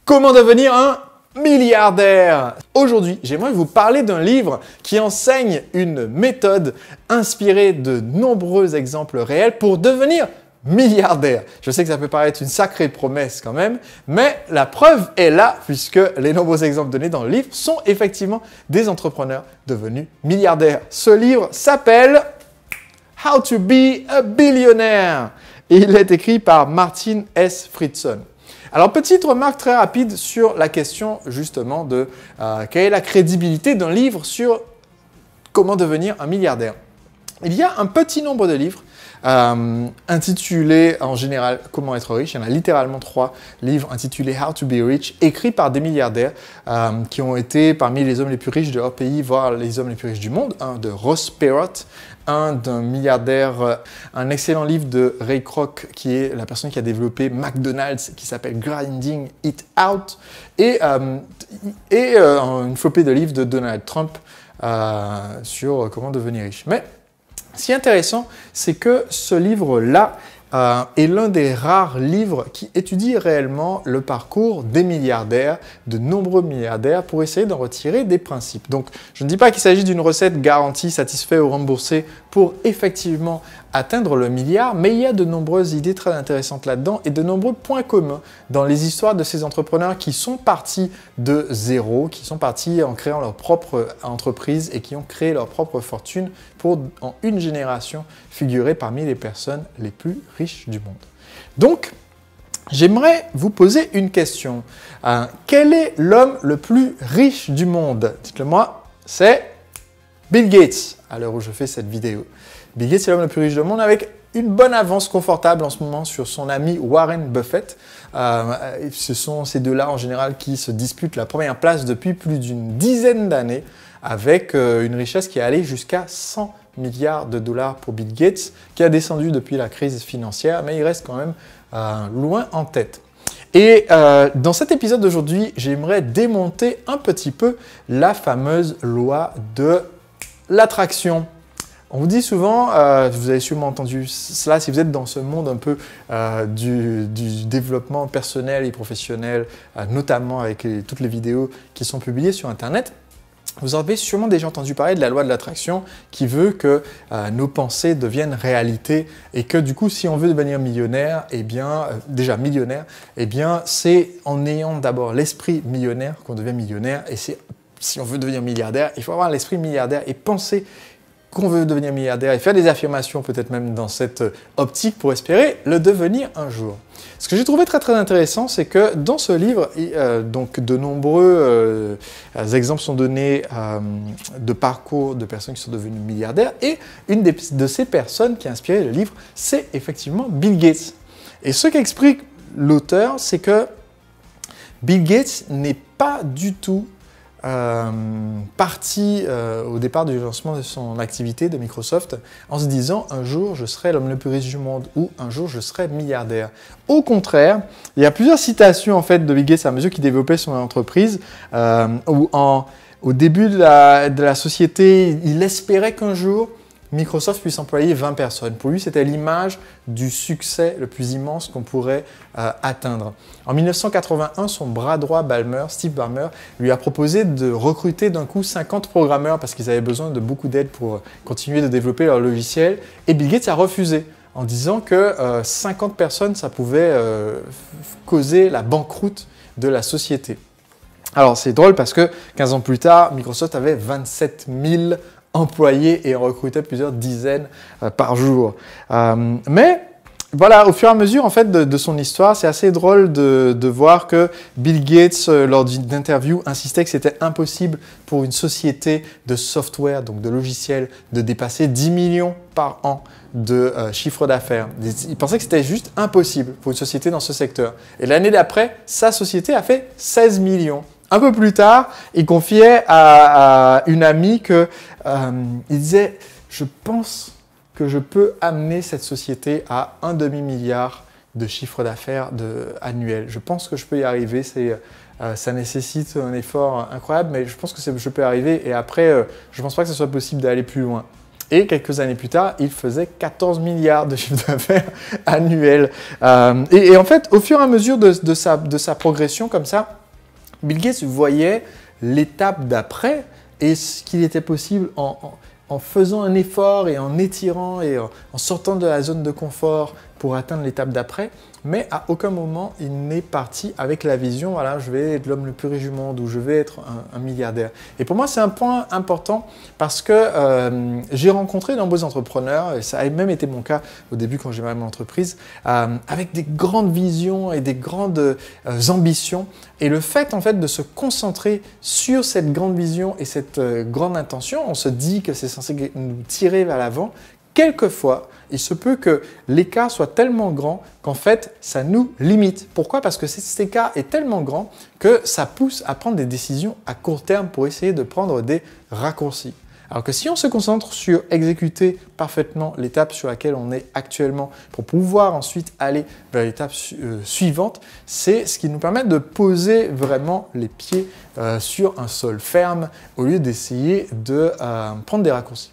Comment devenir un milliardaire? Aujourd'hui, j'aimerais vous parler d'un livre qui enseigne une méthode inspirée de nombreux exemples réels pour devenir milliardaire. Je sais que ça peut paraître une sacrée promesse quand même, mais la preuve est là puisque les nombreux exemples donnés dans le livre sont effectivement des entrepreneurs devenus milliardaires. Ce livre s'appelle How to be a Billionaire et il est écrit par Martin S. Friedson. Alors, petite remarque très rapide sur la question justement de quelle est la crédibilité d'un livre sur comment devenir un milliardaire. Il y a un petit nombre de livres intitulés en général Comment être riche. Il y en a littéralement 3 livres intitulés How to be rich, écrits par des milliardaires qui ont été parmi les hommes les plus riches de leur pays, voire les hommes les plus riches du monde. Un de Ross Perot, un d'un milliardaire, un excellent livre de Ray Kroc, qui est la personne qui a développé McDonald's, qui s'appelle Grinding It Out, et une flopée de livres de Donald Trump sur comment devenir riche. Mais ce qui est intéressant, c'est que ce livre-là est l'un des rares livres qui étudie réellement le parcours des milliardaires, de nombreux milliardaires, pour essayer d'en retirer des principes. Donc, je ne dis pas qu'il s'agit d'une recette garantie, satisfaite ou remboursée pour effectivement atteindre le milliard, mais il y a de nombreuses idées très intéressantes là-dedans et de nombreux points communs dans les histoires de ces entrepreneurs qui sont partis de zéro, qui sont partis en créant leur propre entreprise et qui ont créé leur propre fortune pour, en une génération, figurer parmi les personnes les plus riches du monde. Donc, j'aimerais vous poser une question. Quel est l'homme le plus riche du monde? Dites-le moi, c'est Bill Gates, à l'heure où je fais cette vidéo. Bill Gates est l'homme le plus riche du monde avec une bonne avance confortable en ce moment sur son ami Warren Buffett. Ce sont ces deux-là en général qui se disputent la première place depuis plus d'une dizaine d'années avec une richesse qui est allée jusqu'à 100 milliards de dollars pour Bill Gates, qui a descendu depuis la crise financière, mais il reste quand même loin en tête. Et dans cet épisode d'aujourd'hui, j'aimerais démonter un petit peu la fameuse loi de l'attraction. On vous dit souvent, vous avez sûrement entendu cela si vous êtes dans ce monde un peu du développement personnel et professionnel, notamment avec toutes les vidéos qui sont publiées sur Internet. Vous avez sûrement déjà entendu parler de la loi de l'attraction qui veut que nos pensées deviennent réalité et que du coup, si on veut devenir millionnaire, eh bien, déjà millionnaire, eh bien, c'est en ayant d'abord l'esprit millionnaire qu'on devient millionnaire et si on veut devenir milliardaire, il faut avoir l'esprit milliardaire et penser qu'on veut devenir milliardaire et faire des affirmations peut-être même dans cette optique pour espérer le devenir un jour. Ce que j'ai trouvé très intéressant, c'est que dans ce livre, donc de nombreux exemples sont donnés de parcours de personnes qui sont devenues milliardaires et une de ces personnes qui a inspiré le livre, c'est effectivement Bill Gates. Et ce qu'explique l'auteur, c'est que Bill Gates n'est pas du tout parti au départ du lancement de son activité de Microsoft en se disant un jour je serai l'homme le plus riche du monde ou un jour je serai milliardaire. Au contraire, il y a plusieurs citations en fait de Bill Gates à mesure qu'il développait son entreprise où au début de la société, il espérait qu'un jour Microsoft puisse employer 20 personnes. Pour lui, c'était l'image du succès le plus immense qu'on pourrait atteindre. En 1981, son bras droit, Steve Ballmer, lui a proposé de recruter d'un coup 50 programmeurs parce qu'ils avaient besoin de beaucoup d'aide pour continuer de développer leur logiciel. Et Bill Gates a refusé en disant que 50 personnes, ça pouvait causer la banqueroute de la société. Alors, c'est drôle parce que 15 ans plus tard, Microsoft avait 27 000 employés et on recrutait plusieurs dizaines par jour. Mais voilà, au fur et à mesure en fait, de son histoire, c'est assez drôle de voir que Bill Gates, lors d'une interview, insistait que c'était impossible pour une société de software, donc de logiciels, de dépasser 10 millions par an de chiffre d'affaires. Il pensait que c'était juste impossible pour une société dans ce secteur. Et l'année d'après, sa société a fait 16 millions. Un peu plus tard, il confiait à une amie qu'il disait « Je pense que je peux amener cette société à un demi-milliard de chiffre d'affaires annuel. Je pense que je peux y arriver. Ça nécessite un effort incroyable, mais je pense que je peux y arriver. Et après, je ne pense pas que ce soit possible d'aller plus loin. » Et quelques années plus tard, il faisait 14 milliards de chiffre d'affaires annuel. Et en fait, au fur et à mesure de sa progression comme ça, Bill Gates voyait l'étape d'après et ce qu'il était possible en faisant un effort et en étirant et en sortant de la zone de confort pour atteindre l'étape d'après. Mais à aucun moment, il n'est parti avec la vision, voilà, je vais être l'homme le plus riche du monde ou je vais être un milliardaire. Et pour moi, c'est un point important parce que j'ai rencontré de nombreux entrepreneurs, et ça a même été mon cas au début quand j'ai démarré mon entreprise, avec des grandes visions et des grandes ambitions. Et le fait, en fait, de se concentrer sur cette grande vision et cette grande intention, on se dit que c'est censé nous tirer vers l'avant. Quelquefois, il se peut que l'écart soit tellement grand qu'en fait, ça nous limite. Pourquoi? Parce que cet écart est tellement grand que ça pousse à prendre des décisions à court terme pour essayer de prendre des raccourcis. Alors que si on se concentre sur exécuter parfaitement l'étape sur laquelle on est actuellement pour pouvoir ensuite aller vers l'étape suivante, c'est ce qui nous permet de poser vraiment les pieds sur un sol ferme au lieu d'essayer de prendre des raccourcis.